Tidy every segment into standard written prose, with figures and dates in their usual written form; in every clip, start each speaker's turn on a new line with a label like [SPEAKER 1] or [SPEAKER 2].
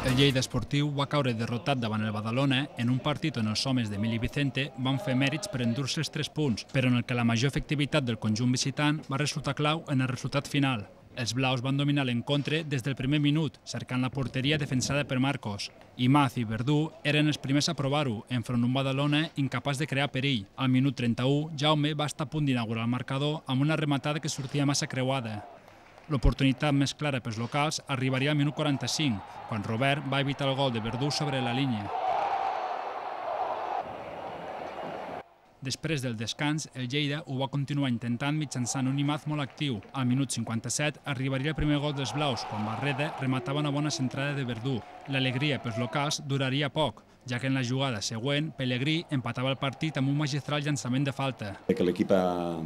[SPEAKER 1] El Lleida Esportiu va caure derrotat davant el Badalona en un partit on els homes d'Emili Vicente van fer mèrits per endur-se els 3 punts, però en el que la major efectivitat del conjunt visitant va resultar clau en el resultat final. Els blaus van dominar l'encontre des del primer minut, cercant la porteria defensada per Marcos. Imaz i Verdú eren els primers a provar-ho, enfront d'un Badalona incapaç de crear perill. Al minut 31, Jaume va estar a punt d'inaugurar el marcador amb una rematada que sortia massa creuada. L'oportunitat més clara pels locals arribaria al minut 45, quan Robert va evitar el gol de Verdú sobre la línia. Després del descans, el Lleida ho va continuar intentant mitjançant un Imaz molt actiu. Al minut 57 arribaria el primer gol dels blaus, quan Barreda rematava una bona centrada de Verdú. L'alegria pels locals duraria poc, ja que en la jugada següent, Pellegrí empatava el partit amb un magistral llançament de falta.
[SPEAKER 2] Que l'equip ha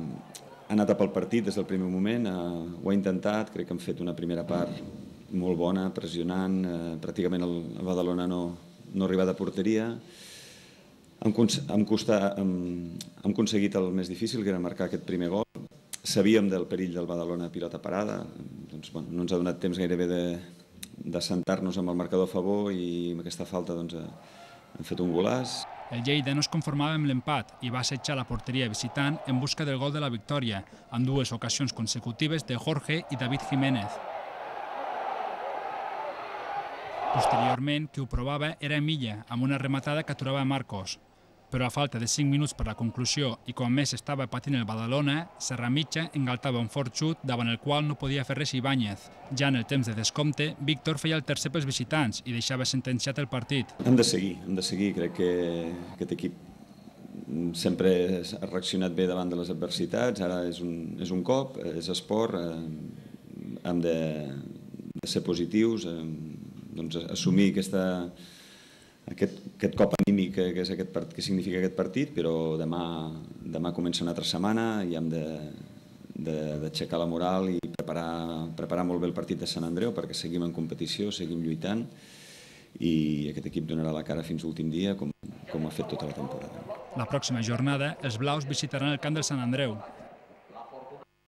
[SPEAKER 2] anat a pel partit des del primer moment, ho ha intentat, crec que han fet una primera part molt bona, pressionant, pràcticament el Badalona no ha arribat a porteria. Hem aconseguit el més difícil, que era marcar aquest primer gol. Sabíem del perill del Badalona a pilota parada, doncs, no ens ha donat temps gairebé de sentar-nos amb el marcador a favor i amb aquesta falta doncs, hem fet un golaç.
[SPEAKER 1] El Lleida no es conformava amb l'empat i va assetjar la porteria visitant en busca del gol de la victòria, en 2 ocasions consecutives de Jorge i David Jiménez. Posteriorment, qui ho provava era Milla, amb una rematada que aturava Marcos. Però a falta de 5 minuts per la conclusió i quan més estava patint el Badalona, Serramitja engaltava un fort xut davant el qual no podia fer res Ibáñez. Ja en el temps de descompte, Víctor feia el tercer pels visitants i deixava sentenciat el partit.
[SPEAKER 2] Hem de seguir. Crec que aquest equip sempre ha reaccionat bé davant de les adversitats. Ara és un cop, és esport, hem de ser positius, doncs assumir aquest cop anímic que significa aquest partit, però demà comença una altra setmana i hem d'aixecar la moral i preparar molt bé el partit de Sant Andreu perquè seguim en competició, seguim lluitant i aquest equip donarà la cara fins l'últim dia com ha fet tota la temporada.
[SPEAKER 1] La pròxima jornada, els blaus visitaran el camp del Sant Andreu.